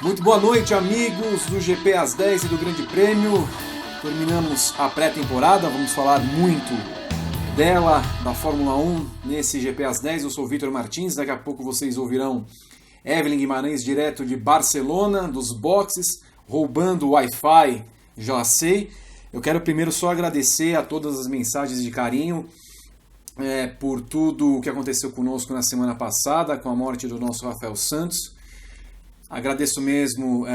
Muito boa noite, amigos do GP às 10 e do Grande Prêmio. Terminamos a pré-temporada, vamos falar muito dela, da Fórmula 1, nesse GP às 10. Eu sou o Vitor Martins, daqui a pouco vocês ouvirão Evelyn Guimarães direto de Barcelona, dos boxes, roubando o Wi-Fi, já sei. Eu quero primeiro só agradecer a todas as mensagens de carinho por tudo o que aconteceu conosco na semana passada, com a morte do nosso Rafael Santos. Agradeço mesmo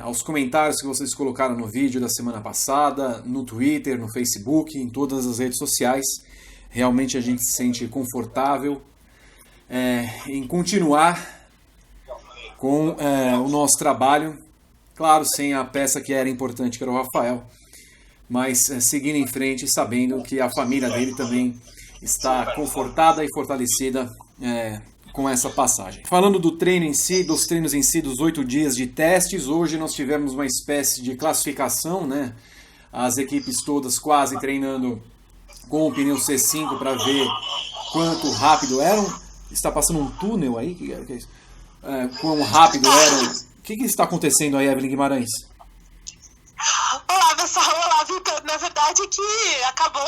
aos comentários que vocês colocaram no vídeo da semana passada, no Twitter, no Facebook, em todas as redes sociais. Realmente a gente se sente confortável em continuar com o nosso trabalho. Claro, sem a peça que era importante, que era o Rafael, mas seguindo em frente, sabendo que a família dele também está confortada e fortalecida com essa passagem. Falando do treino em si, dos treinos em si, dos 8 dias de testes, hoje nós tivemos uma espécie de classificação, né? As equipes todas quase treinando com o pneu C5 para ver quanto rápido eram. Está passando um túnel aí? Que é isso? Quão rápido eram. O que está acontecendo aí, Evelyn Guimarães? Olá, pessoal. Olá, Vitor. Na verdade é que acabou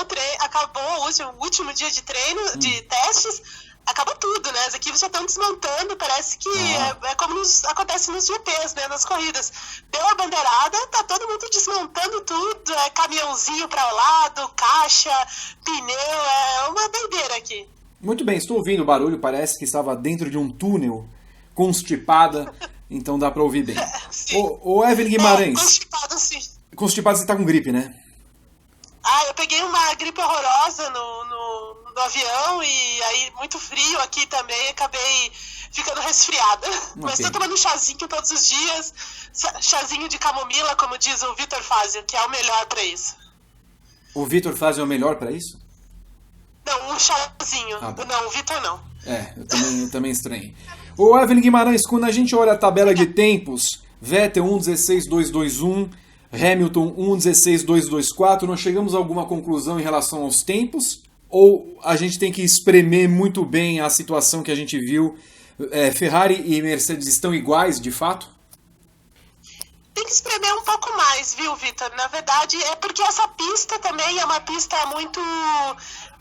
o último dia de treino, de testes. Acaba tudo, né? As equipes já estão desmontando, parece que é como acontece nos GPs, né? Nas corridas. Deu a bandeirada, tá todo mundo desmontando tudo, caminhãozinho para o lado, caixa, pneu, é uma doideira aqui. Muito bem, estou ouvindo o barulho, parece que estava dentro de um túnel, constipada, então dá para ouvir bem. Ô Evelyn Guimarães. Constipado, sim. Constipado, você tá com gripe, né? Eu peguei uma gripe horrorosa no avião e aí muito frio aqui também, acabei ficando resfriada. Mas estou tomando um chazinho todos os dias, chazinho de camomila, como diz o Vitor Fazio, que é o melhor para isso. O Vitor Fazio é o melhor para isso? Não, um chazinho. Não, o Vitor não. Eu também estranhei. Ô Evelyn Guimarães, quando a gente olha a tabela de tempos, Vettel 1:16.221, Hamilton 1:16.224, nós chegamos a alguma conclusão em relação aos tempos? Ou a gente tem que espremer muito bem a situação que a gente viu? Ferrari e Mercedes estão iguais, de fato? Tem que espremer um pouco mais, viu, Vitor? Na verdade, é porque essa pista também é uma pista muito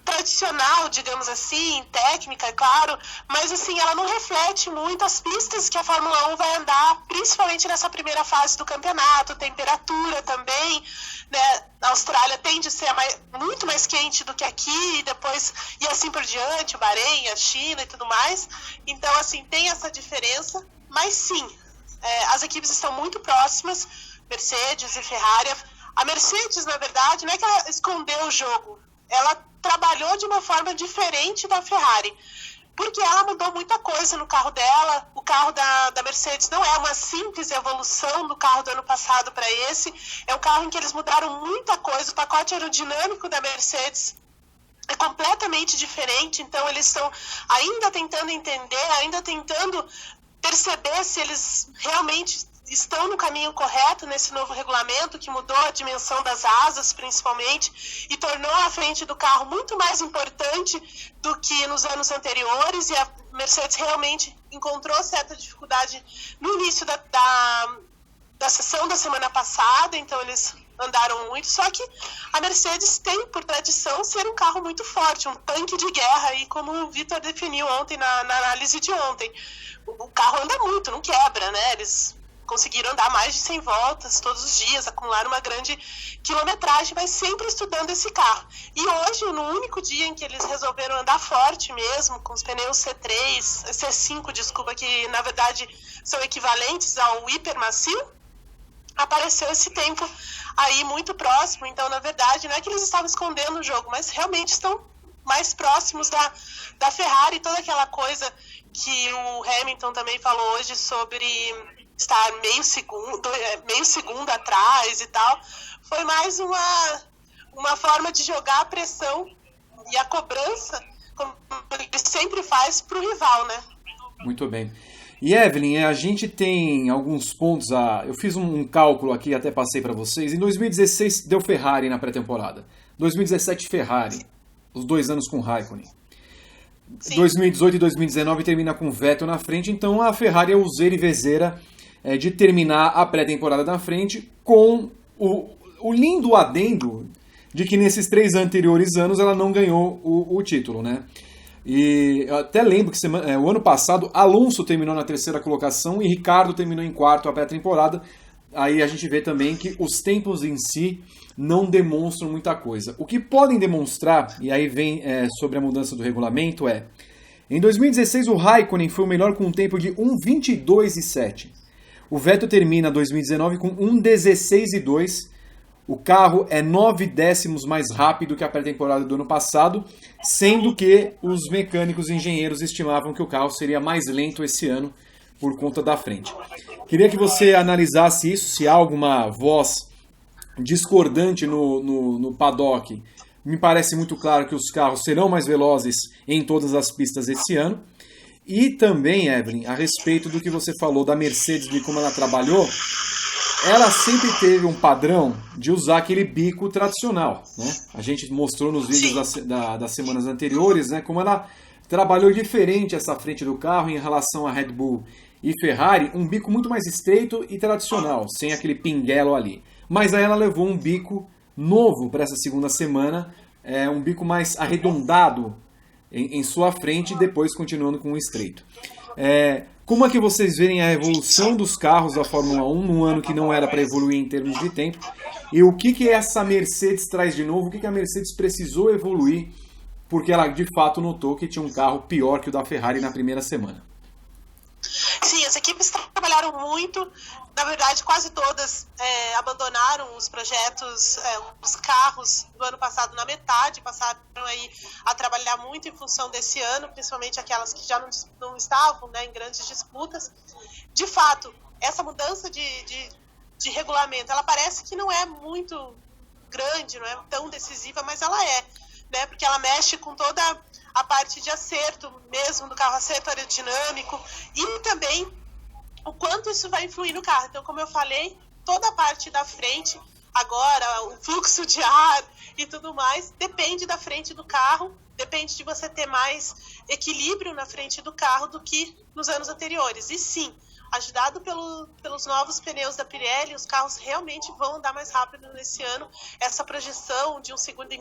tradicional, digamos assim, técnica, é claro, mas assim, ela não reflete muito as pistas que a Fórmula 1 vai andar, principalmente nessa primeira fase do campeonato, temperatura também, né? A Austrália tende a ser muito mais quente do que aqui, e assim por diante, o Bahrein, a China e tudo mais, então assim, tem essa diferença, mas sim, as equipes estão muito próximas, Mercedes e Ferrari. A Mercedes, na verdade, não é que ela escondeu o jogo, ela trabalhou de uma forma diferente da Ferrari, porque ela mudou muita coisa no carro dela. O carro da Mercedes não é uma simples evolução do carro do ano passado para esse, é um carro em que eles mudaram muita coisa. O pacote aerodinâmico da Mercedes é completamente diferente, então eles estão ainda tentando entender, ainda tentando perceber se eles realmente estão no caminho correto nesse novo regulamento que mudou a dimensão das asas, principalmente, e tornou a frente do carro muito mais importante do que nos anos anteriores, e a Mercedes realmente encontrou certa dificuldade no início da sessão da semana passada, então eles andaram muito, só que a Mercedes tem por tradição ser um carro muito forte, um tanque de guerra, aí como o Vitor definiu ontem na análise de ontem. O carro anda muito, não quebra, né? Eles conseguiram andar mais de 100 voltas todos os dias, acumularam uma grande quilometragem, mas sempre estudando esse carro. E hoje, no único dia em que eles resolveram andar forte mesmo, com os pneus C5, desculpa, que na verdade são equivalentes ao hipermacio, apareceu esse tempo aí muito próximo. Então, na verdade, não é que eles estavam escondendo o jogo, mas realmente estão mais próximos da Ferrari, toda aquela coisa que o Hamilton também falou hoje sobre estar meio segundo atrás e tal, foi mais uma forma de jogar a pressão e a cobrança, como ele sempre faz, para o rival, né? Muito bem. E Evelyn, a gente tem alguns pontos eu fiz um cálculo aqui, até passei para vocês. Em 2016 deu Ferrari na pré-temporada. 2017 Ferrari, os 2 anos com Raikkonen. Sim. 2018 e 2019 termina com Vettel na frente, então a Ferrari é useira e vezeira de terminar a pré-temporada na frente com o lindo adendo de que nesses 3 anteriores anos ela não ganhou o título, né? E eu até lembro que o ano passado Alonso terminou na 3ª colocação e Ricciardo terminou em 4º a pré-temporada. Aí a gente vê também que os tempos em si não demonstram muita coisa. O que podem demonstrar, e aí vem sobre a mudança do regulamento, em 2016 o Raikkonen foi o melhor com um tempo de 1:22:7. O Vettel termina 2019 com 1:16:2. O carro é 9 décimos mais rápido que a pré-temporada do ano passado, sendo que os mecânicos e engenheiros estimavam que o carro seria mais lento esse ano por conta da frente. Queria que você analisasse isso, se há alguma voz discordante no paddock. Me parece muito claro que os carros serão mais velozes em todas as pistas esse ano. E também, Evelyn, a respeito do que você falou da Mercedes, de como ela trabalhou, ela sempre teve um padrão de usar aquele bico tradicional, né? A gente mostrou nos vídeos das semanas anteriores, né, como ela trabalhou diferente essa frente do carro em relação a Red Bull e Ferrari, um bico muito mais estreito e tradicional, sem aquele pinguelo ali. Mas aí ela levou um bico novo para essa segunda semana, um bico mais arredondado em sua frente e depois continuando com o estreito. Como é que vocês veem a evolução dos carros da Fórmula 1 num ano que não era para evoluir em termos de tempo? E o que essa Mercedes traz de novo? O que a Mercedes precisou evoluir? Porque ela de fato notou que tinha um carro pior que o da Ferrari na primeira semana. Sim, as equipes trabalharam muito. Na verdade, quase todas abandonaram os projetos, os carros do ano passado na metade, passaram aí a trabalhar muito em função desse ano, principalmente aquelas que já não estavam, né, em grandes disputas. De fato, essa mudança de regulamento, ela parece que não é muito grande, não é tão decisiva, mas ela é, né, porque ela mexe com toda a parte de acerto mesmo do carro, acerto aerodinâmico, e também o quanto isso vai influir no carro. Então, como eu falei, toda a parte da frente, agora o fluxo de ar e tudo mais, depende da frente do carro, depende de você ter mais equilíbrio na frente do carro do que nos anos anteriores. E sim, ajudado pelos novos pneus da Pirelli, os carros realmente vão andar mais rápido nesse ano. Essa projeção de 1,5 segundos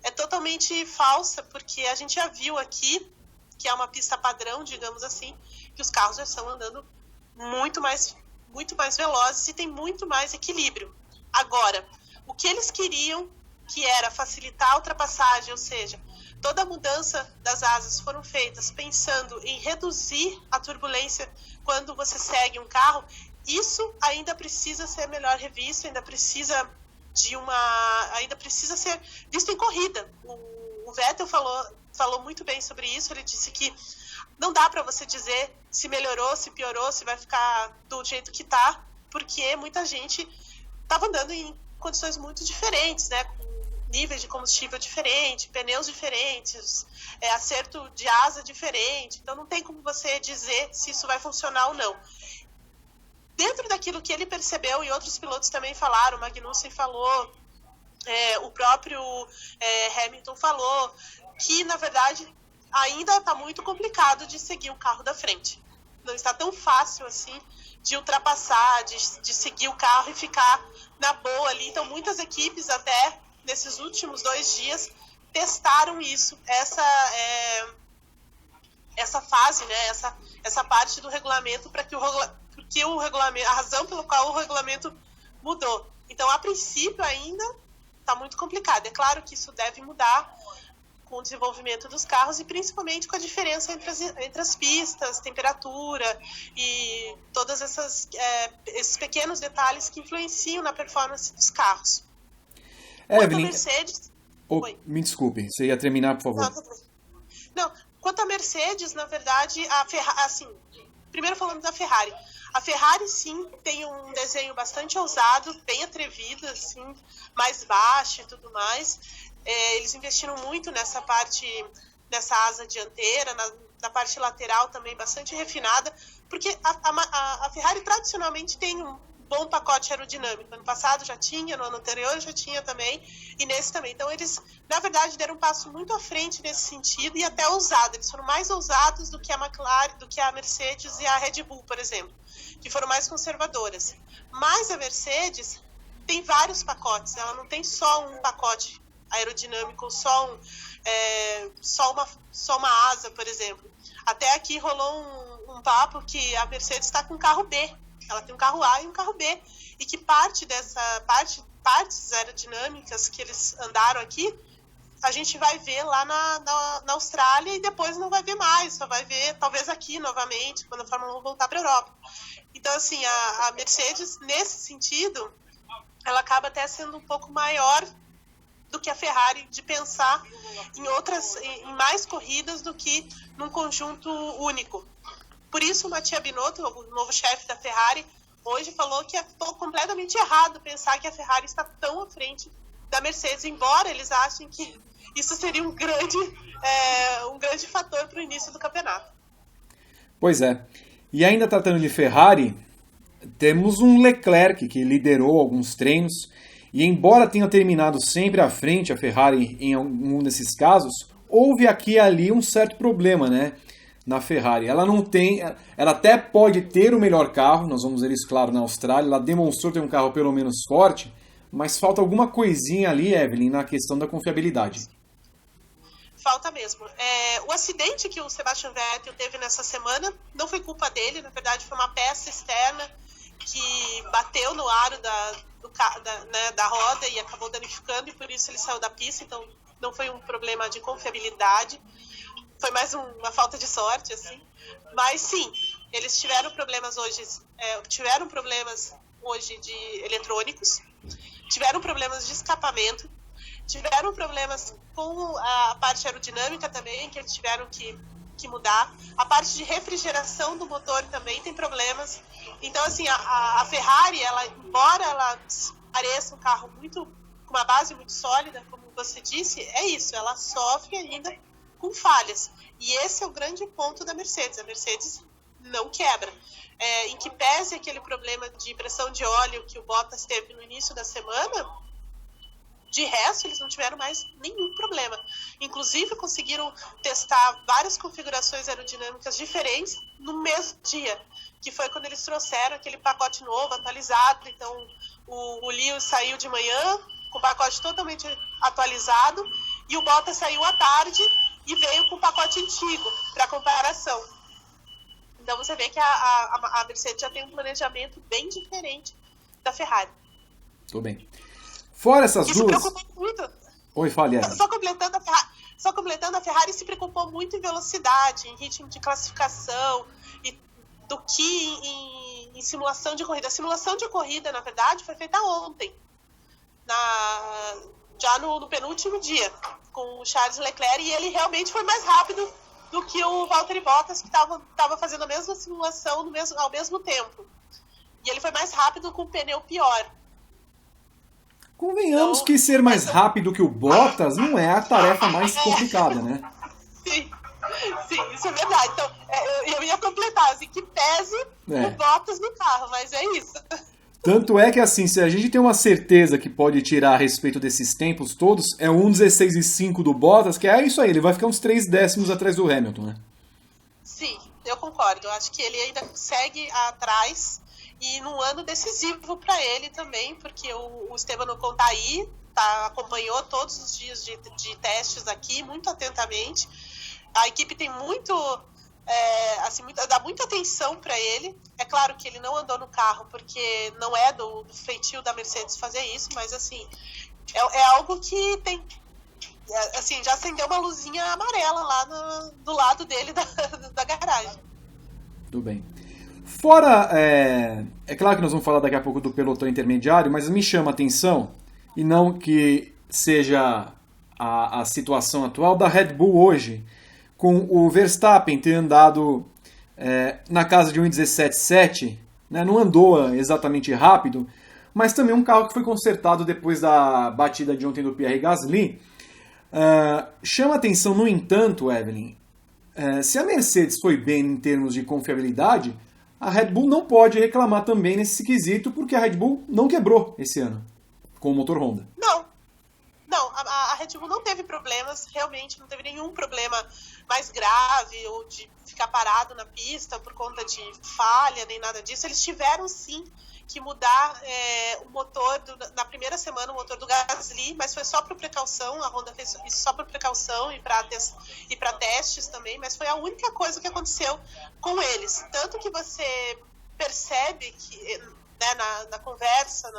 é totalmente falsa, porque a gente já viu aqui, que é uma pista padrão, digamos assim, que os carros já estão andando muito mais velozes e tem muito mais equilíbrio. Agora, o que eles queriam, que era facilitar a ultrapassagem, ou seja, toda a mudança das asas foram feitas pensando em reduzir a turbulência quando você segue um carro, isso ainda precisa ser melhor revisto, ainda precisa ser visto em corrida. O Vettel falou muito bem sobre isso. Ele disse que não dá para você dizer se melhorou, se piorou, se vai ficar do jeito que está, porque muita gente estava andando em condições muito diferentes, né? Com níveis de combustível diferente, pneus diferentes, acerto de asa diferente. Então não tem como você dizer se isso vai funcionar ou não. Dentro daquilo que ele percebeu, e outros pilotos também falaram, o Magnussen falou, o próprio Hamilton falou, que na verdade ainda está muito complicado de seguir o carro da frente. Não está tão fácil assim de ultrapassar, de seguir o carro e ficar na boa ali. Então muitas equipes até nesses últimos 2 dias testaram isso, essa fase, né, essa parte do regulamento, para que o regulamento, a razão pelo qual o regulamento mudou. Então, a princípio, ainda está muito complicado. É claro que isso deve mudar com o desenvolvimento dos carros e principalmente com a diferença entre as pistas, temperatura e todos esses pequenos detalhes que influenciam na performance dos carros. Evelyn, Mercedes... me desculpe, você ia terminar, por favor. Não, quanto a Mercedes, na verdade, primeiro falando da Ferrari. A Ferrari, sim, tem um desenho bastante ousado, bem atrevido, assim, mais baixo e tudo mais. Eles investiram muito nessa parte, nessa asa dianteira, na parte lateral também bastante refinada, porque a Ferrari tradicionalmente tem um bom pacote aerodinâmico. Ano passado já tinha, no ano anterior já tinha também, e nesse também. Então eles, na verdade, deram um passo muito à frente nesse sentido e até ousado. Eles foram mais ousados do que a McLaren, do que a Mercedes e a Red Bull, por exemplo, que foram mais conservadoras. Mas a Mercedes tem vários pacotes, ela não tem só um pacote aerodinâmico, só uma asa, por exemplo. Até aqui rolou um papo que a Mercedes está com um carro B. Ela tem um carro A e um carro B. E que partes aerodinâmicas que eles andaram aqui, a gente vai ver lá na Austrália e depois não vai ver mais. Só vai ver, talvez, aqui novamente, quando a Fórmula 1 voltar para a Europa. Então, assim, a Mercedes, nesse sentido, ela acaba até sendo um pouco maior do que a Ferrari, de pensar em mais corridas do que num conjunto único. Por isso o Mattia Binotto, o novo chefe da Ferrari, hoje falou que é completamente errado pensar que a Ferrari está tão à frente da Mercedes, embora eles achem que isso seria um grande fator para o início do campeonato. Pois é. E ainda tratando de Ferrari, temos um Leclerc que liderou alguns treinos. E embora tenha terminado sempre à frente a Ferrari em algum desses casos, houve aqui e ali um certo problema, né, na Ferrari. Ela até pode ter o melhor carro, nós vamos ver isso claro na Austrália, ela demonstrou ter um carro pelo menos forte, mas falta alguma coisinha ali, Evelyn, na questão da confiabilidade. Falta mesmo. O acidente que o Sebastian Vettel teve nessa semana não foi culpa dele, na verdade foi uma peça externa que bateu no aro da roda e acabou danificando, e por isso ele saiu da pista. Então não foi um problema de confiabilidade, foi mais uma falta de sorte, assim. Mas sim, eles tiveram problemas hoje de eletrônicos, tiveram problemas de escapamento, tiveram problemas com a parte aerodinâmica também, que eles tiveram que mudar. A parte de refrigeração do motor também tem problemas. Então, assim, a Ferrari, embora ela pareça um carro com uma base muito sólida, como você disse, é isso, ela sofre ainda com falhas. E esse é o grande ponto da Mercedes. A Mercedes não quebra. Em que pese aquele problema de pressão de óleo que o Bottas teve no início da semana, de resto, eles não tiveram mais nenhum problema. Inclusive, conseguiram testar várias configurações aerodinâmicas diferentes no mesmo dia, que foi quando eles trouxeram aquele pacote novo, atualizado. Então, o Lewis saiu de manhã com o pacote totalmente atualizado e o Bottas saiu à tarde e veio com o pacote antigo, para comparação. Então, você vê que a Mercedes já tem um planejamento bem diferente da Ferrari. Tudo bem. Fora essas Isso duas... preocupa muito. Oi, fale. Só completando, a Ferrari se preocupou muito em velocidade, em ritmo de classificação, do que em simulação de corrida. A simulação de corrida, na verdade, foi feita ontem, já no penúltimo dia, com o Charles Leclerc, e ele realmente foi mais rápido do que o Valtteri Bottas, que estava fazendo a mesma simulação ao mesmo tempo. E ele foi mais rápido com o pneu pior. Convenhamos que ser mais rápido que o Bottas não é a tarefa mais complicada, né? Sim, isso é verdade. Então, eu ia completar, assim, que pese o Bottas no carro, mas é isso. Tanto é que, assim, se a gente tem uma certeza que pode tirar a respeito desses tempos todos, é o 1:16.5 do Bottas, que é isso aí, ele vai ficar uns 3 décimos atrás do Hamilton, né? Sim, eu concordo. Eu acho que ele ainda segue atrás, e num ano decisivo para ele também, porque o Esteban Ocon tá aí, acompanhou todos os dias de testes aqui, muito atentamente. A equipe tem dá muita atenção para ele. É claro que ele não andou no carro, porque não é do feitio da Mercedes fazer isso, mas assim, é algo que tem, assim, já acendeu uma luzinha amarela lá do lado dele da garagem. Tudo bem. Fora, é claro que nós vamos falar daqui a pouco do pelotão intermediário, mas me chama a atenção, e não que seja a situação atual da Red Bull hoje, com o Verstappen ter andado na casa de 1:17.7, né, não andou exatamente rápido, mas também um carro que foi consertado depois da batida de ontem do Pierre Gasly. Chama a atenção, no entanto, Evelyn, se a Mercedes foi bem em termos de confiabilidade, a Red Bull não pode reclamar também nesse quesito, porque a Red Bull não quebrou esse ano com o motor Honda. Não, a Red Bull não teve problemas, realmente não teve nenhum problema mais grave ou de ficar parado na pista por conta de falha, nem nada disso. Eles tiveram sim que mudar o motor, na primeira semana, o motor do Gasly, mas foi só por precaução, a Honda fez isso só por precaução e para testes também, mas foi a única coisa que aconteceu com eles. Tanto que você percebe que, né, na conversa,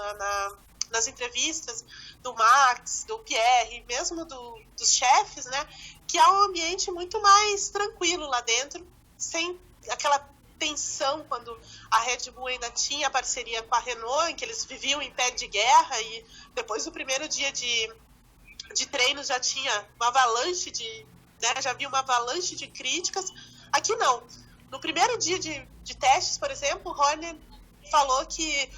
nas entrevistas do Max, do Pierre, mesmo dos chefes, né, que há um ambiente muito mais tranquilo lá dentro, sem aquela tensão quando a Red Bull ainda tinha parceria com a Renault, em que eles viviam em pé de guerra, e depois do primeiro dia de treino já tinha uma avalanche já havia uma avalanche de críticas. Aqui não. No primeiro dia de testes, por exemplo, o Horner falou que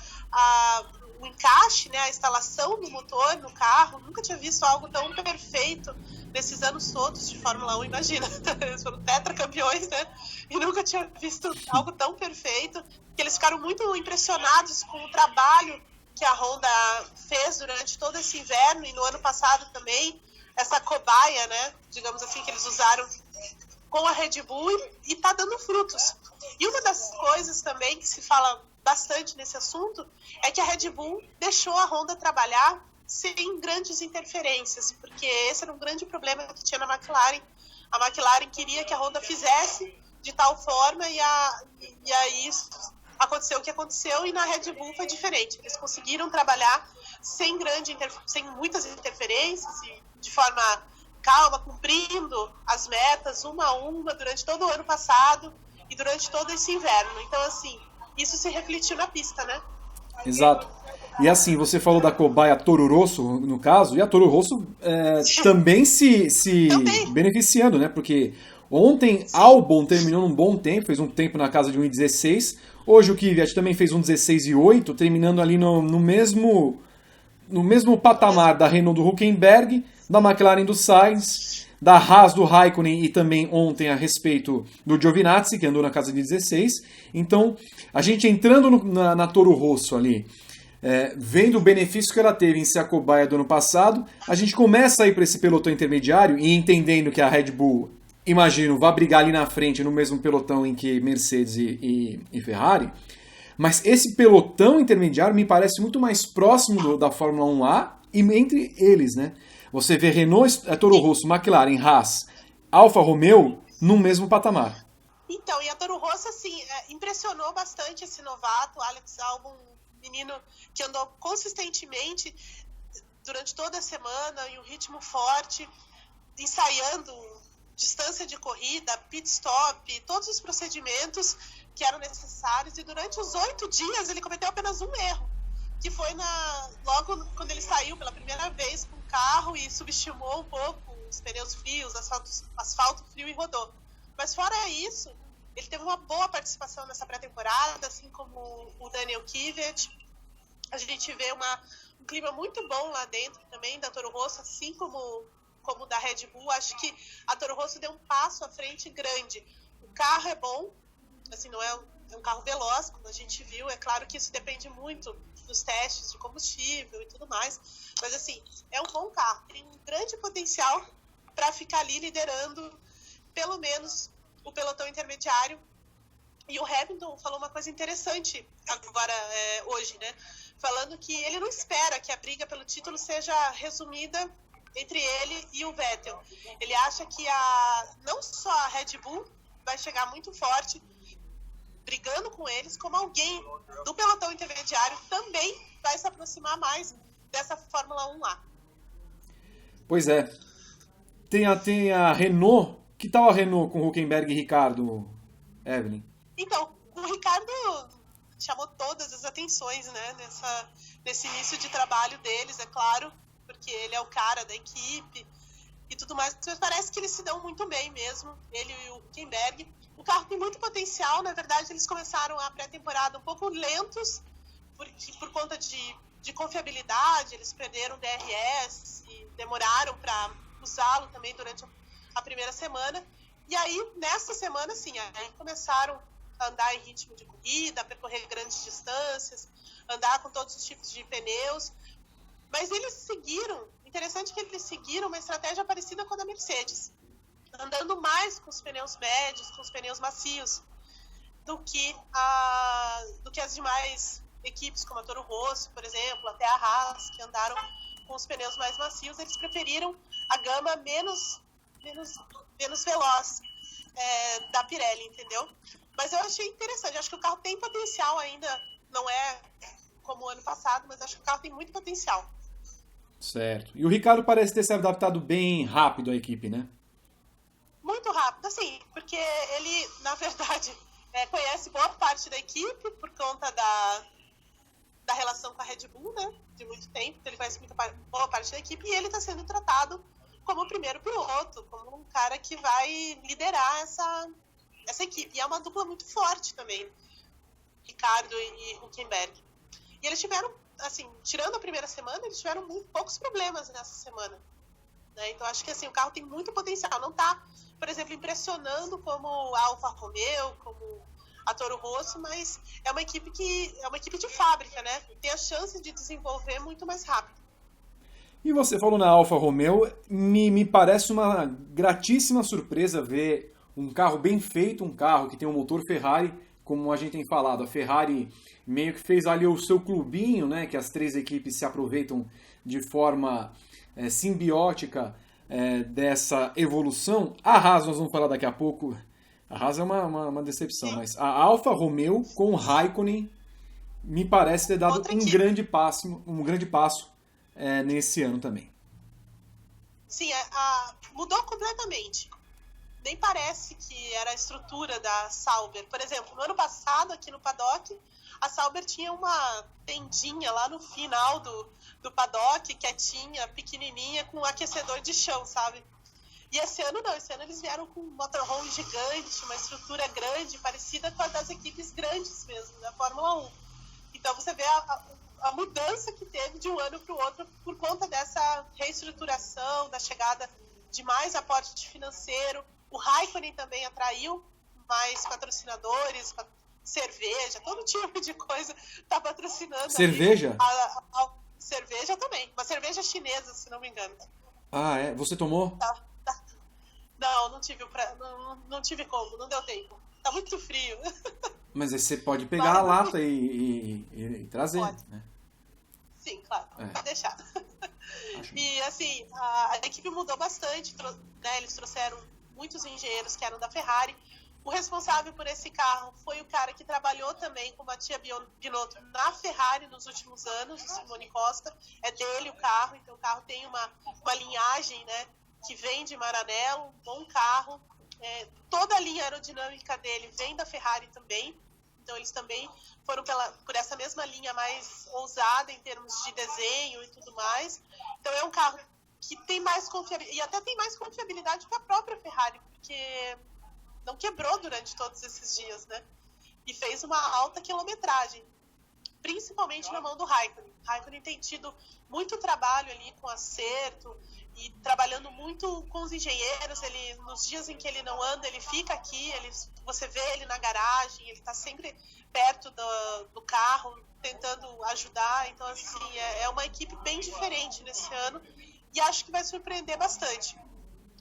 o encaixe, né, a instalação do motor no carro, nunca tinha visto algo tão perfeito nesses anos todos de Fórmula 1, imagina, eles foram tetracampeões, né, e nunca tinha visto algo tão perfeito, que eles ficaram muito impressionados com o trabalho que a Honda fez durante todo esse inverno e no ano passado também, essa cobaia, né, digamos assim, que eles usaram com a Red Bull e tá dando frutos. E uma das coisas também que se fala bastante nesse assunto é que a Red Bull deixou a Honda trabalhar sem grandes interferências, porque esse era um grande problema que tinha na McLaren. A McLaren queria que a Honda fizesse de tal forma e aí aconteceu o que aconteceu, e na Red Bull foi diferente. Eles conseguiram trabalhar sem muitas interferências e de forma calma, cumprindo as metas uma a uma durante todo o ano passado e durante todo esse inverno. Então, assim, isso se refletiu na pista, né? Exato. E assim, você falou da cobaia Toro Rosso, no caso, e a Toro Rosso também se beneficiando, né? Porque ontem Albon terminou num bom tempo, fez um tempo na casa de 1,16. Hoje o Kvyat também fez um 16,8, terminando ali no mesmo patamar da Renault do Hülkenberg, da McLaren do Sainz, da Haas do Raikkonen e também ontem a respeito do Giovinazzi, que andou na casa de 16. Então, a gente entrando na Toro Rosso ali, vendo o benefício que ela teve em ser a cobaia do ano passado, a gente começa a ir para esse pelotão intermediário e entendendo que a Red Bull, imagino, vai brigar ali na frente no mesmo pelotão em que Mercedes e Ferrari, mas esse pelotão intermediário me parece muito mais próximo da Fórmula 1A e entre eles, né? Você vê Renault, Toro Rosso, McLaren, Haas, Alfa Romeo no mesmo patamar. Então, e a Toro Rosso, assim, impressionou bastante esse novato, Alex Albon, um menino que andou consistentemente durante toda a semana em um ritmo forte, ensaiando distância de corrida, pit stop, todos os procedimentos que eram necessários, e durante os 8 dias ele cometeu apenas um erro, que foi logo quando ele saiu pela primeira vez com o carro e subestimou um pouco os pneus frios, asfalto frio e rodou. Mas fora isso, ele teve uma boa participação nessa pré-temporada, assim como o Daniel Kvyat. A gente vê um clima muito bom lá dentro também da Toro Rosso, assim como da Red Bull. Acho que a Toro Rosso deu um passo à frente grande. O carro é bom, assim, não é um carro veloz, como a gente viu. É claro que isso depende muito dos testes de combustível e tudo mais, mas assim, é um bom carro, tem um grande potencial para ficar ali liderando pelo menos o pelotão intermediário. E o Hamilton falou uma coisa interessante agora, hoje, né? Falando que ele não espera que a briga pelo título seja resumida entre ele e o Vettel. Ele acha que não só a Red Bull vai chegar muito forte brigando com eles, como alguém do pelotão intermediário também vai se aproximar mais dessa Fórmula 1A. Pois é. Tem a Renault. Que tal a Renault com Hülkenberg e Ricardo, Evelyn? Então, o Ricardo chamou todas as atenções, né, nesse início de trabalho deles, é claro, porque ele é o cara da equipe e tudo mais, mas parece que eles se dão muito bem mesmo, ele e o Hülkenberg. O carro tem muito potencial, na verdade eles começaram a pré-temporada um pouco lentos, por conta de confiabilidade, eles perderam o DRS e demoraram para usá-lo também durante a primeira semana. E aí, nessa semana, sim, aí começaram a andar em ritmo de corrida, a percorrer grandes distâncias, andar com todos os tipos de pneus. Mas eles seguiram, interessante que eles seguiram uma estratégia parecida com a da Mercedes, andando mais com os pneus médios, com os pneus macios, do que as demais equipes, como a Toro Rosso, por exemplo, até a Haas, que andaram com os pneus mais macios. Eles preferiram a gama menos veloz da Pirelli, entendeu? Mas eu achei interessante, acho que o carro tem potencial ainda, não é como o ano passado, mas acho que o carro tem muito potencial. Certo. E o Ricciardo parece ter se adaptado bem rápido à equipe, né? Muito rápido, assim, porque ele, na verdade, conhece boa parte da equipe por conta da relação com a Red Bull, né? De muito tempo, então ele conhece boa parte da equipe e ele está sendo tratado como o primeiro piloto, como um cara que vai liderar essa equipe. E é uma dupla muito forte também, Ricciardo e Hülkenberg. E eles tiveram, assim, tirando a primeira semana, eles tiveram muito poucos problemas nessa semana. Né? Então, acho que assim, o carro tem muito potencial. Não está, por exemplo, impressionando como a Alfa Romeo, como a Toro Rosso, mas é uma equipe de fábrica, né? Tem a chance de desenvolver muito mais rápido. E você falou na Alfa Romeo, me parece uma gratíssima surpresa ver um carro bem feito, um carro que tem um motor Ferrari, como a gente tem falado. A Ferrari meio que fez ali o seu clubinho, né, que as três equipes se aproveitam de forma simbiótica dessa evolução. A Haas, nós vamos falar daqui a pouco. A Haas é uma decepção, mas a Alfa Romeo com o Raikkonen me parece ter dado um grande passo nesse ano também. Sim, mudou completamente. Nem parece que era a estrutura da Sauber. Por exemplo, no ano passado, aqui no paddock, a Sauber tinha uma tendinha lá no final do paddock, quietinha, pequenininha, com um aquecedor de chão, sabe? E esse ano não, esse ano eles vieram com um motorhome gigante, uma estrutura grande, parecida com a das equipes grandes mesmo, da Fórmula 1. Então você vê a mudança que teve de um ano para o outro por conta dessa reestruturação, da chegada de mais aporte financeiro. O Raikkonen também atraiu mais patrocinadores, cerveja, todo tipo de coisa está patrocinando. Cerveja? Cerveja também, uma cerveja chinesa, se não me engano. Ah, é? Você tomou? Tá. Não, não tive como, não deu tempo. Tá muito frio. Mas aí você pode pegar a lata e trazer, pode. Né? Sim, claro, pode deixar. E assim, a equipe mudou bastante, né? Eles trouxeram muitos engenheiros que eram da Ferrari. O responsável por esse carro foi o cara que trabalhou também com o Mattia Binotto na Ferrari nos últimos anos, o Simone Costa. É dele o carro, então o carro tem uma linhagem, né, que vem de Maranello, um bom carro. Toda a linha aerodinâmica dele vem da Ferrari também. Então eles também foram por essa mesma linha mais ousada em termos de desenho e tudo mais. Então é um carro que tem mais confiabilidade, e até tem mais confiabilidade que a própria Ferrari, porque não quebrou durante todos esses dias, né? E fez uma alta quilometragem, principalmente na mão do Raikkonen. O Raikkonen tem tido muito trabalho ali com acerto e trabalhando muito com os engenheiros. Ele, nos dias em que ele não anda, ele fica aqui, você vê ele na garagem, ele está sempre perto do carro, tentando ajudar. Então, assim, é uma equipe bem diferente nesse ano e acho que vai surpreender bastante.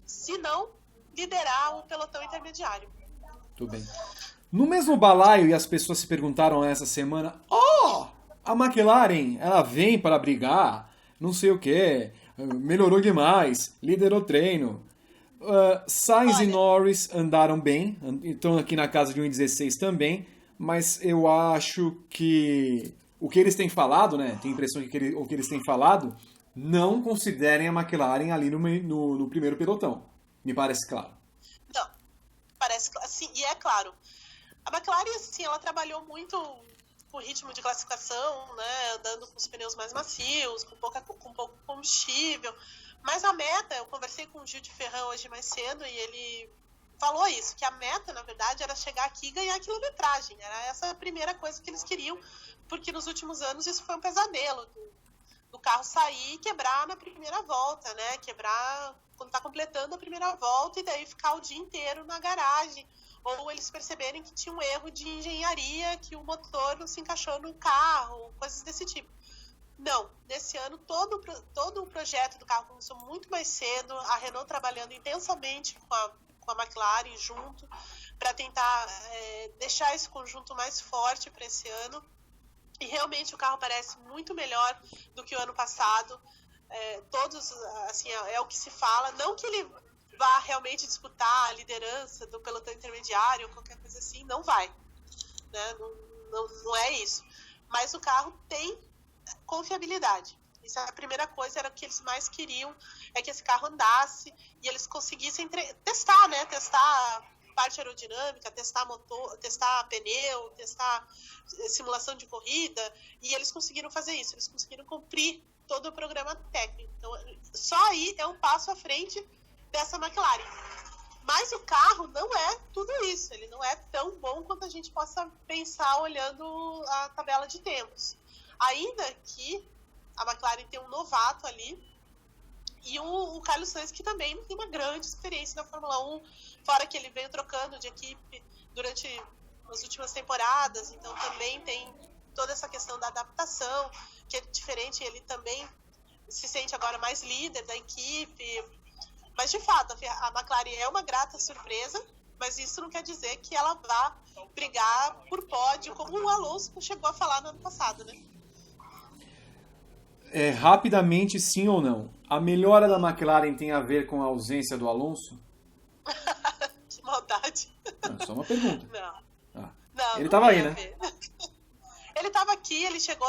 Se não, liderar o pelotão intermediário. Tudo bem. No mesmo balaio, e as pessoas se perguntaram essa semana, a McLaren, ela vem para brigar, não sei o que, melhorou demais, liderou treino. Sainz e Norris andaram bem, estão aqui na casa de 1,16 também, mas eu acho que o que eles têm falado, né, tem a impressão que o que eles têm falado, não considerem a McLaren ali no primeiro pelotão. Me parece claro. Não, parece assim, e é claro. A McLaren, assim, ela trabalhou muito com ritmo de classificação, né, andando com os pneus mais macios, com pouco combustível. Mas a meta, eu conversei com o Gil de Ferran hoje mais cedo e ele falou isso, que a meta, na verdade, era chegar aqui e ganhar quilometragem. Era essa a primeira coisa que eles queriam, porque nos últimos anos isso foi um pesadelo do carro sair e quebrar na primeira volta, né? Quebrar quando está completando a primeira volta e daí ficar o dia inteiro na garagem ou eles perceberem que tinha um erro de engenharia, que o motor não se encaixou no carro, coisas desse tipo. Não, nesse ano todo o projeto do carro começou muito mais cedo, a Renault trabalhando intensamente com a McLaren junto, para tentar deixar esse conjunto mais forte para esse ano. E realmente o carro parece muito melhor do que o ano passado. Todos, assim, é o que se fala. Não que ele vá realmente disputar a liderança do pelotão intermediário ou qualquer coisa assim, não vai. Né? Não é isso. Mas o carro tem confiabilidade. Isso é a primeira coisa, era o que eles mais queriam, é que esse carro andasse e eles conseguissem testar, né? Testar parte aerodinâmica, testar motor, testar pneu, testar simulação de corrida, e eles conseguiram fazer isso, eles conseguiram cumprir todo o programa técnico. Então, só aí é um passo à frente dessa McLaren. Mas o carro não é tudo isso, ele não é tão bom quanto a gente possa pensar olhando a tabela de tempos. Ainda que a McLaren tem um novato ali, e o Carlos Sainz, que também tem uma grande experiência na Fórmula 1, fora que ele veio trocando de equipe durante as últimas temporadas, então também tem toda essa questão da adaptação, que é diferente, ele também se sente agora mais líder da equipe. Mas, de fato, a McLaren é uma grata surpresa, mas isso não quer dizer que ela vá brigar por pódio, como o Alonso chegou a falar no ano passado, né? Rapidamente, sim ou não? A melhora da McLaren tem a ver com a ausência do Alonso? Que maldade. Não, só uma pergunta. Não, ele estava aí, né? Ele estava aqui, ele chegou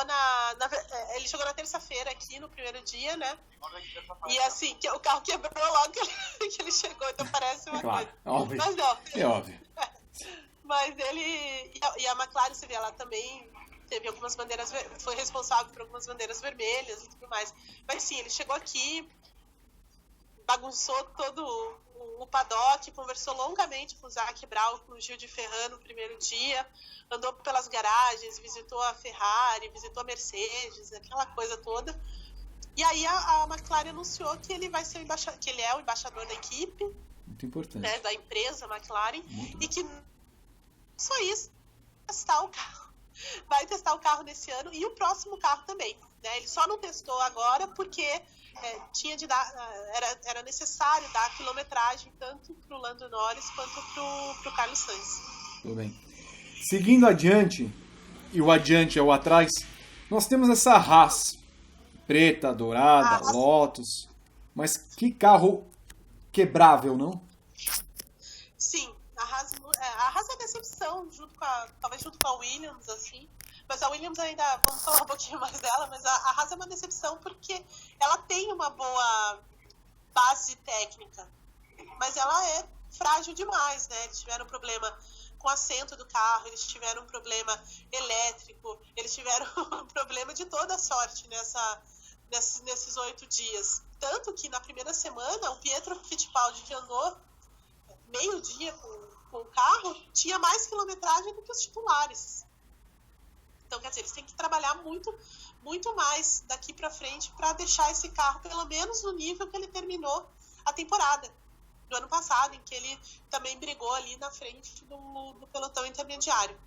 ele chegou na terça-feira aqui, no primeiro dia, né? E assim, o carro quebrou logo que ele chegou, então parece uma coisa. Óbvio. Mas não. É óbvio. Mas ele... E a McLaren, você vê, ela também teve algumas bandeiras... Foi responsável por algumas bandeiras vermelhas e tudo mais. Mas sim, ele chegou aqui, bagunçou todo o paddock, conversou longamente com o Zac Brown, com o Gil de Ferran no primeiro dia, andou pelas garagens, visitou a Ferrari, visitou a Mercedes, aquela coisa toda. E aí a McLaren anunciou que ele vai ser que ele é o embaixador da equipe, muito importante, né, da empresa McLaren, muito e que só isso, testar o carro. Vai testar o carro nesse ano e o próximo carro também, né? Ele só não testou agora porque tinha de dar, era necessário dar a quilometragem tanto para o Lando Norris quanto para o Carlos Sainz. Tudo bem. Seguindo adiante, e o adiante é o atrás, nós temos essa Haas, preta, dourada, Lotus, mas que carro quebrável, não? Sim, a Haas é decepção, talvez junto com a Williams, assim. Mas a Williams ainda, vamos falar um pouquinho mais dela, mas a Haas é uma decepção porque ela tem uma boa base técnica, mas ela é frágil demais, né? Eles tiveram problema com o assento do carro, eles tiveram um problema elétrico, eles tiveram um problema de toda sorte nesses 8 dias. Tanto que na primeira semana, o Pietro Fittipaldi, que andou meio dia com o carro, tinha mais quilometragem do que os titulares. Então, quer dizer, eles têm que trabalhar muito, muito mais daqui para frente para deixar esse carro pelo menos no nível que ele terminou a temporada do ano passado, em que ele também brigou ali na frente do pelotão intermediário.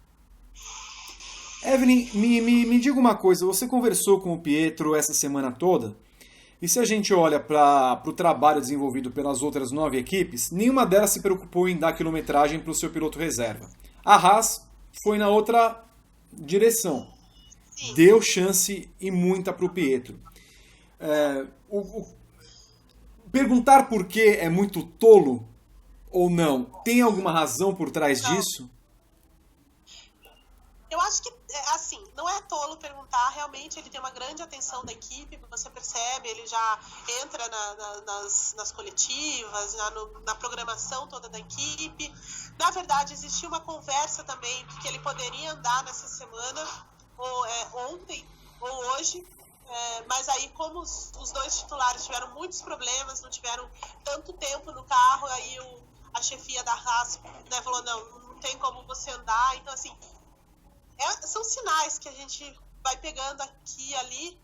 Evelyn, me diga uma coisa, você conversou com o Pietro essa semana toda? E se a gente olha para o trabalho desenvolvido pelas outras 9 equipes, nenhuma delas se preocupou em dar quilometragem para o seu piloto reserva. A Haas foi na outra direção. Sim. Deu chance e muita para o Pietro. Perguntar por que é muito tolo ou não, tem alguma razão por trás disso? Eu acho que, assim, não é tolo perguntar, realmente ele tem uma grande atenção da equipe, você percebe, ele já entra nas coletivas, na programação toda da equipe. Na verdade, existia uma conversa também, porque ele poderia andar nessa semana, ou ontem, ou hoje, mas aí como os dois titulares tiveram muitos problemas, não tiveram tanto tempo no carro, aí a chefia da Haas, né, falou, não tem como você andar, então assim, são sinais que a gente vai pegando aqui e ali.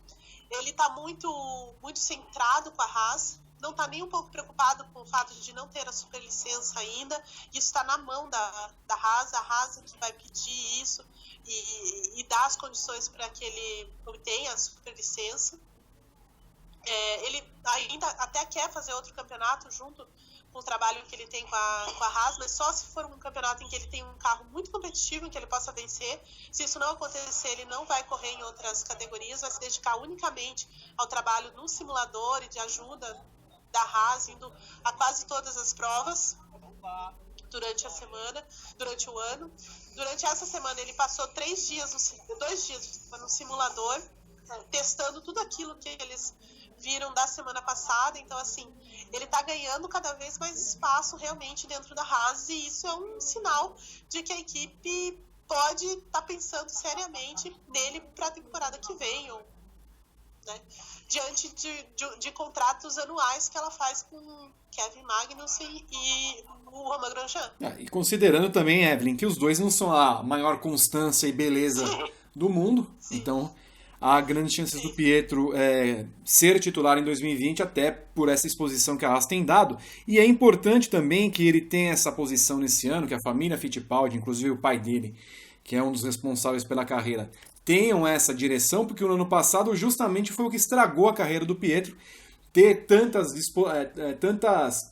Ele está muito, muito centrado com a Haas, não está nem um pouco preocupado com o fato de não ter a superlicença ainda. Isso está na mão da Haas, a Haas que vai pedir isso e dar as condições para que ele obtenha a superlicença. Ele ainda até quer fazer outro campeonato junto com o trabalho que ele tem com a Haas, mas só se for um campeonato em que ele tem um carro muito competitivo, em que ele possa vencer. Se isso não acontecer, ele não vai correr em outras categorias, vai se dedicar unicamente ao trabalho no simulador e de ajuda da Haas, indo a quase todas as provas durante a semana, durante o ano. Durante essa semana ele passou 2 dias no simulador, testando tudo aquilo que eles viram da semana passada. Então, assim, ele está ganhando cada vez mais espaço realmente dentro da Haas, e isso é um sinal de que a equipe pode estar pensando seriamente nele para a temporada que vem, ou, né, diante de contratos anuais que ela faz com Kevin Magnussen e o Romain Grosjean. E considerando também, Evelyn, que os dois não são a maior constância e beleza do mundo, Sim. Então há grandes chances do Pietro ser titular em 2020, até por essa exposição que a Haas tem dado. E é importante também que ele tenha essa posição nesse ano, que a família Fittipaldi, inclusive o pai dele, que é um dos responsáveis pela carreira, tenham essa direção, porque no ano passado justamente foi o que estragou a carreira do Pietro, ter tantas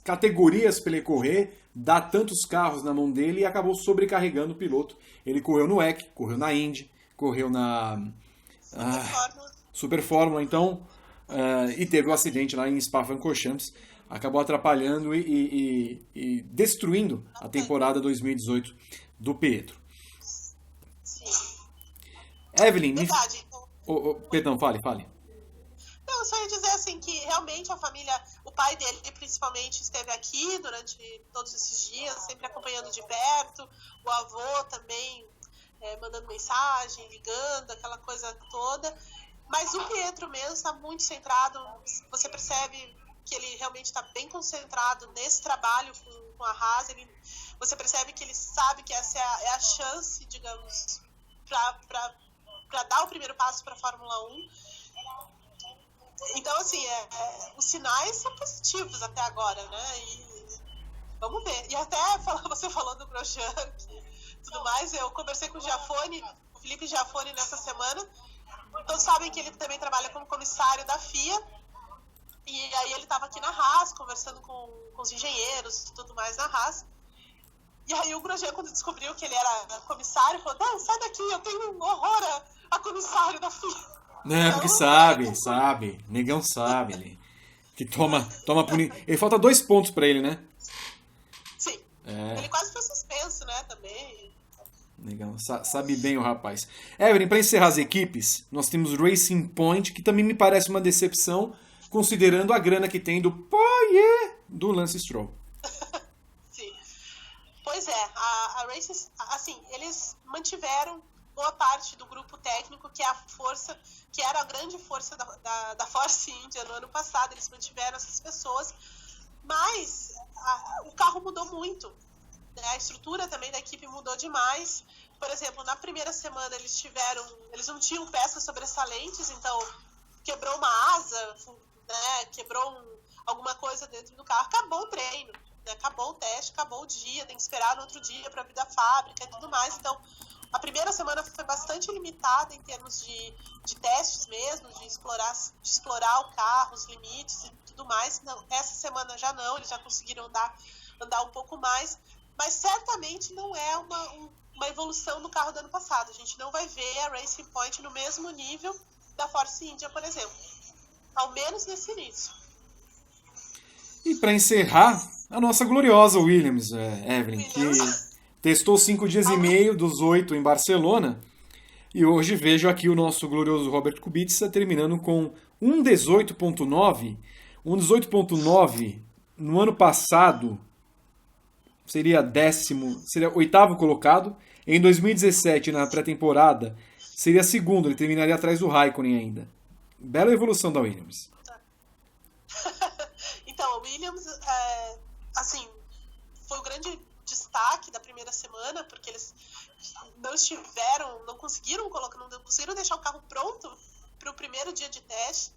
categorias para ele correr, dar tantos carros na mão dele, e acabou sobrecarregando o piloto. Ele correu no WEC, correu na Indy, correu na Super Fórmula, então, e teve um acidente lá em Spa-Francorchamps, acabou atrapalhando e destruindo a temporada 2018 do Pietro. Evelyn, Verdade. perdão, fale. Não, eu só ia dizer assim que realmente a família, o pai dele principalmente esteve aqui durante todos esses dias, sempre acompanhando de perto, o avô também mandando mensagem, ligando, aquela coisa toda. Mas o Pietro mesmo está muito centrado, você percebe que ele realmente está bem concentrado nesse trabalho com a Haas. Você percebe que ele sabe que essa é a chance, digamos, para dar o primeiro passo para a Fórmula 1. Então, assim, os sinais são positivos até agora, né? E vamos ver. E até você falou do Grosjean e tudo mais, eu conversei com o Felipe Giafone nessa semana. Todos sabem que ele também trabalha como comissário da FIA. E aí ele estava aqui na Haas, conversando com os engenheiros e tudo mais na Haas. E aí o Grosjean, quando descobriu que ele era comissário, falou: não, sai daqui, eu tenho um horror a comissário da FIA. Não, porque sabe. Negão sabe. Ele, que toma punição. Ele falta 2 pontos pra ele, né? Sim. Ele quase foi suspenso, né, também. Negão, sabe bem o rapaz. Evelyn, pra encerrar as equipes, nós temos Racing Point, que também me parece uma decepção, considerando a grana que tem do Lance Stroll. Sim. Pois é, a Racing, assim, eles mantiveram boa parte do grupo técnico, que é a força, que era a grande força da Force India no ano passado. Eles mantiveram essas pessoas, mas o carro mudou muito, né? A estrutura também da equipe mudou demais. Por exemplo, na primeira semana eles não tinham peças sobressalentes, então quebrou uma asa, né? Quebrou alguma coisa dentro do carro, acabou o treino, né? Acabou o teste, acabou o dia, tem que esperar no outro dia para vir da fábrica e tudo mais. Então a primeira semana foi bastante limitada em termos de testes mesmo, de explorar o carro, os limites e tudo mais. Não, essa semana já não, eles já conseguiram andar um pouco mais, mas certamente não é uma evolução do carro do ano passado. A gente não vai ver a Racing Point no mesmo nível da Force India, por exemplo, ao menos nesse início. E para encerrar, a nossa gloriosa Williams, Evelyn, que testou 5 dias e meio dos 8 em Barcelona, e hoje vejo aqui o nosso glorioso Robert Kubica terminando com 1.18.9. 1.18.9 no ano passado seria 8º colocado. Em 2017, na pré-temporada, seria 2º, ele terminaria atrás do Raikkonen ainda. Bela evolução da Williams. Então, a Williams, assim, foi o grande destaque da primeira semana, porque eles não conseguiram deixar o carro pronto para o primeiro dia de testes.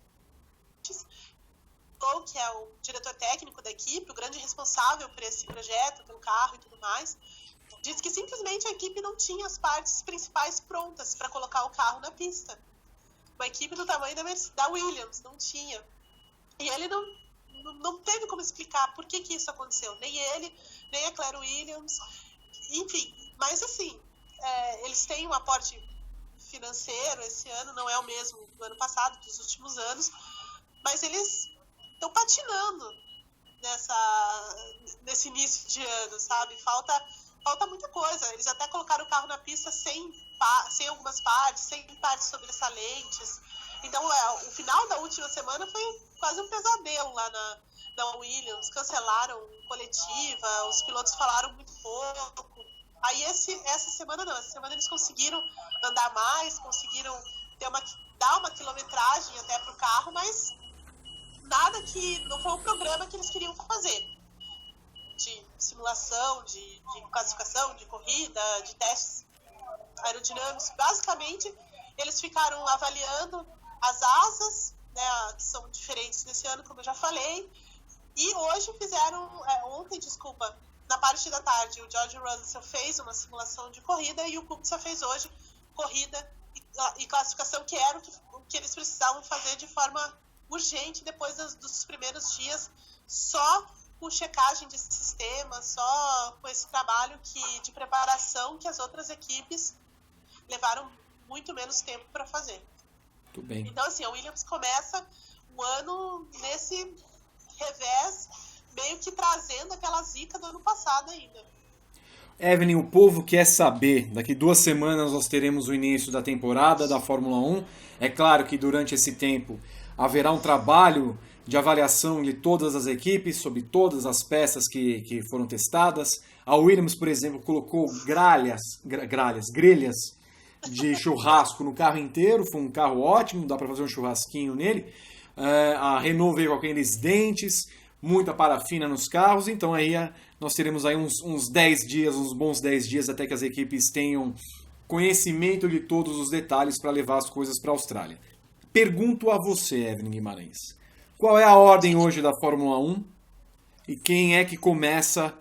Lowe, que é o diretor técnico da equipe, o grande responsável por esse projeto, pelo carro e tudo mais, disse que simplesmente a equipe não tinha as partes principais prontas para colocar o carro na pista. Uma equipe do tamanho da Williams não tinha. E ele não teve como explicar por que isso aconteceu. Nem ele, nem a Claire Williams. Enfim, mas assim, eles têm um aporte financeiro esse ano, não é o mesmo do ano passado, dos últimos anos, mas eles estão patinando nesse início de ano, sabe? Falta muita coisa. Eles até colocaram o carro na pista sem algumas partes, sem partes sobressalentes. Então, o final da última semana foi quase um pesadelo lá na Williams. Cancelaram coletiva, os pilotos falaram muito pouco. Aí, essa semana não. Essa semana eles conseguiram andar mais, conseguiram dar uma quilometragem até para o carro, mas nada que não foi um programa que eles queriam fazer. De simulação, de classificação, de corrida, de testes aerodinâmicos. Basicamente, eles ficaram avaliando as asas, né, que são diferentes nesse ano, como eu já falei, e ontem, na parte da tarde, o George Russell fez uma simulação de corrida e o Kubica fez hoje corrida e classificação, que era o que eles precisavam fazer de forma urgente depois dos primeiros dias, só com checagem de sistema, só com esse trabalho de preparação que as outras equipes levaram muito menos tempo para fazer. Muito bem. Então, assim, a Williams começa o ano nesse revés, meio que trazendo aquela zica do ano passado ainda. Evelyn, o povo quer saber. Daqui 2 semanas nós teremos o início da temporada da Fórmula 1. É claro que durante esse tempo haverá um trabalho de avaliação de todas as equipes, sobre todas as peças que foram testadas. A Williams, por exemplo, colocou grelhas de churrasco no carro inteiro. Foi um carro ótimo, dá para fazer um churrasquinho nele. A Renault veio com aqueles dentes, muita parafina nos carros. Então aí nós teremos aí uns bons 10 dias até que as equipes tenham conhecimento de todos os detalhes para levar as coisas para a Austrália. Pergunto a você, Evelyn Guimarães, qual é a ordem hoje da Fórmula 1 e quem é que começa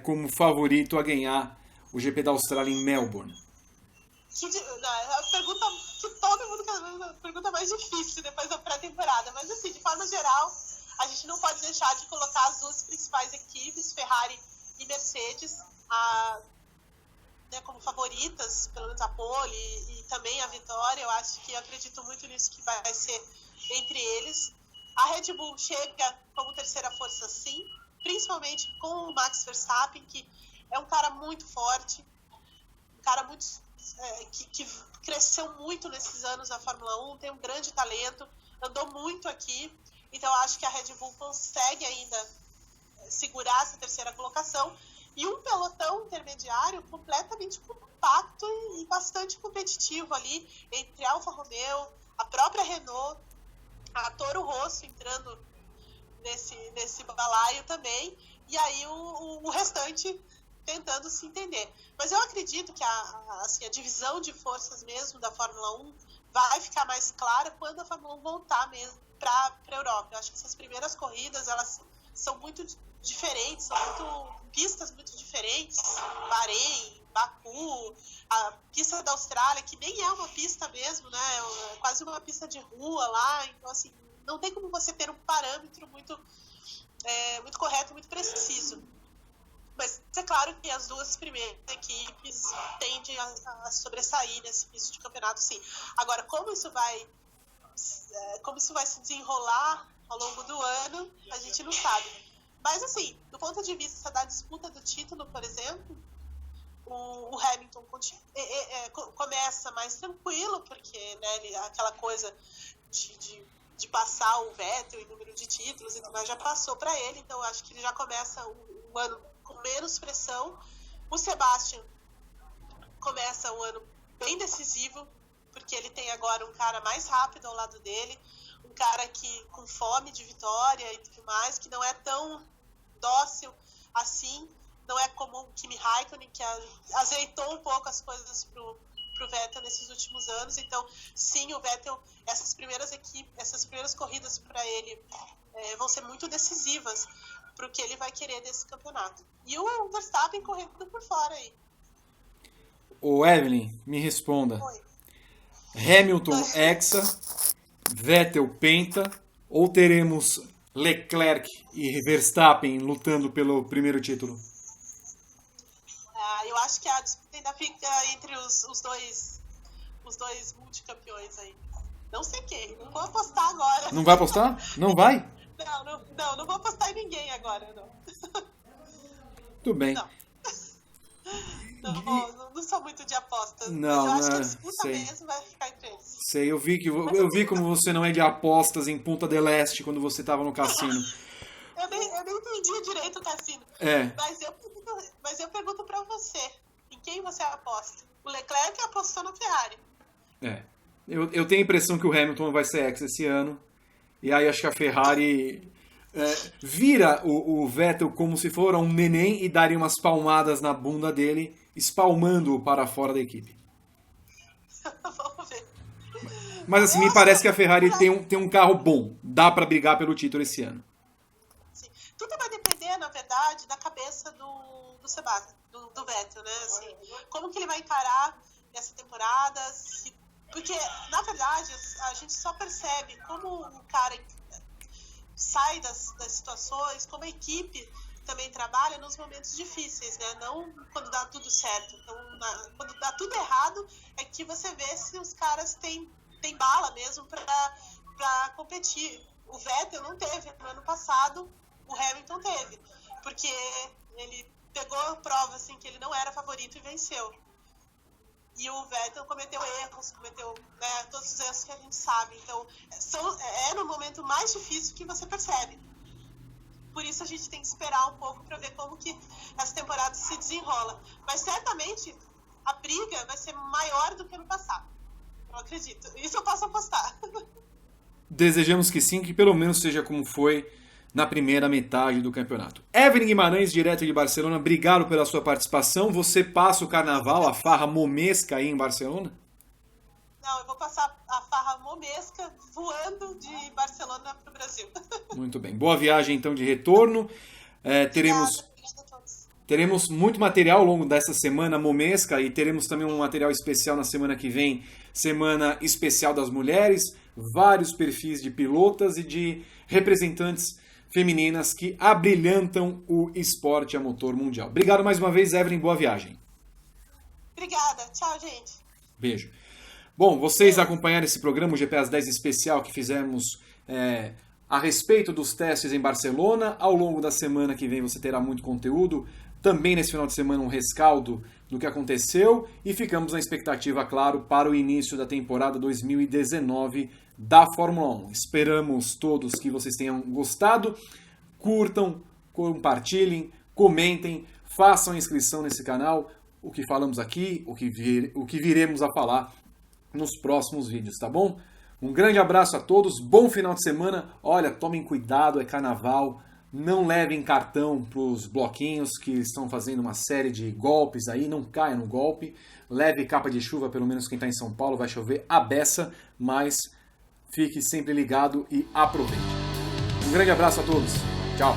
como favorito a ganhar o GP da Austrália em Melbourne? A pergunta que todo mundo quer, a pergunta mais difícil depois da pré-temporada, mas assim, de forma geral, a gente não pode deixar de colocar as duas principais equipes, Ferrari e Mercedes, como favoritas, pelo menos a pole e também a vitória. Eu acredito muito nisso, que vai ser entre eles. A Red Bull chega como terceira força, sim, principalmente com o Max Verstappen, que é um cara muito forte, um cara muito que cresceu muito nesses anos na Fórmula 1, tem um grande talento, andou muito aqui. Então, eu acho que a Red Bull consegue ainda segurar essa terceira colocação. E um pelotão intermediário completamente compacto e bastante competitivo ali, entre a Alfa Romeo, a própria Renault, a Toro Rosso entrando nesse balaio também, e aí o restante tentando se entender. Mas eu acredito que a divisão de forças mesmo da Fórmula 1 vai ficar mais clara quando a Fórmula 1 voltar mesmo para a Europa. Eu acho que essas primeiras corridas, elas são muito diferentes, são pistas muito diferentes. Bahrein, Baku, a pista da Austrália, que nem é uma pista mesmo, né? É quase uma pista de rua lá. Então, assim, não tem como você ter um parâmetro muito correto, muito preciso. Mas é claro que as duas primeiras equipes tendem a sobressair nesse início de campeonato, sim. Agora, como isso vai se desenrolar ao longo do ano, a gente não sabe. Mas, assim, do ponto de vista da disputa do título, por exemplo, o Hamilton começa mais tranquilo, porque, né, aquela coisa de passar o Vettel em número de títulos e tudo mais já passou para ele. Então, acho que ele já começa o ano com menos pressão. O Sebastian começa o ano bem decisivo, porque ele tem agora um cara mais rápido ao lado dele, um cara que com fome de vitória e tudo mais, que não é tão dócil assim, não é como o Kimi Raikkonen, que azeitou um pouco as coisas pro Vettel nesses últimos anos. Então, sim, o Vettel, essas primeiras corridas para ele vão ser muito decisivas para o que ele vai querer desse campeonato. E o Verstappen correndo por fora aí. Ô Evelyn, me responda. Oi. Hamilton hexa, Vettel penta, ou teremos Leclerc e Verstappen lutando pelo primeiro título? Eu acho que a disputa ainda fica entre os dois multicampeões aí. Não sei quem, não vou apostar agora. Não vai apostar? Não vai? Não vou apostar em ninguém agora, não. Tudo bem. Não sou muito de apostas. Não, mas eu acho que a disputa mesmo vai ficar entre eles. Sei, eu vi como você não é de apostas em Punta del Este quando você estava no cassino. Eu nem entendi direito o cassino. Mas eu pergunto pra você, em quem você aposta? O Leclerc apostou na Ferrari. Eu tenho a impressão que o Hamilton vai ser ex esse ano. E aí acho que a Ferrari vira o Vettel como se for um neném e daria umas palmadas na bunda dele, espalmando-o para fora da equipe. Vamos ver. Mas assim, me parece que a Ferrari tem um carro bom. Dá para brigar pelo título esse ano. Sim. Tudo vai depender, na verdade, da cabeça do Sebastian, do Vettel, né? Assim, como que ele vai encarar essa temporada? Porque, na verdade, a gente só percebe como o cara sai das situações, como a equipe também trabalha nos momentos difíceis, né? Não quando dá tudo certo. Então, quando dá tudo errado, é que você vê se os caras têm bala mesmo para competir. O Vettel não teve no ano passado, o Hamilton teve, porque ele pegou a prova assim, que ele não era favorito e venceu. E o Vettel cometeu erros, todos os erros que a gente sabe. Então, é no momento mais difícil que você percebe. Por isso a gente tem que esperar um pouco para ver como que essa temporada se desenrola. Mas certamente a briga vai ser maior do que no passado. Eu acredito. Isso eu posso apostar. Desejamos que sim, que pelo menos seja como foi na primeira metade do campeonato. Evelyn Guimarães, direto de Barcelona, obrigado pela sua participação. Você passa o carnaval, a farra momesca aí em Barcelona? Não, eu vou passar a farra momesca voando de Barcelona para o Brasil. Muito bem. Boa viagem, então, de retorno. Teremos muito material ao longo dessa semana momesca e teremos também um material especial na semana que vem, Semana Especial das Mulheres, vários perfis de pilotas e de representantes femininas que abrilhantam o esporte a motor mundial. Obrigado mais uma vez, Evelyn. Boa viagem. Obrigada. Tchau, gente. Beijo. Bom, vocês acompanharam esse programa, o GP às 10 especial que fizemos a respeito dos testes em Barcelona. Ao longo da semana que vem você terá muito conteúdo. Também nesse final de semana um rescaldo do que aconteceu. E ficamos na expectativa, claro, para o início da temporada 2019 da Fórmula 1. Esperamos todos que vocês tenham gostado. Curtam, compartilhem, comentem, façam a inscrição nesse canal. O que falamos aqui, o que viremos a falar nos próximos vídeos, tá bom? Um grande abraço a todos, bom final de semana. Olha, tomem cuidado, é carnaval. Não levem cartão para os bloquinhos que estão fazendo uma série de golpes aí, não caia no golpe. Leve capa de chuva, pelo menos quem está em São Paulo, vai chover a beça, mas fique sempre ligado e aproveite. Um grande abraço a todos. Tchau.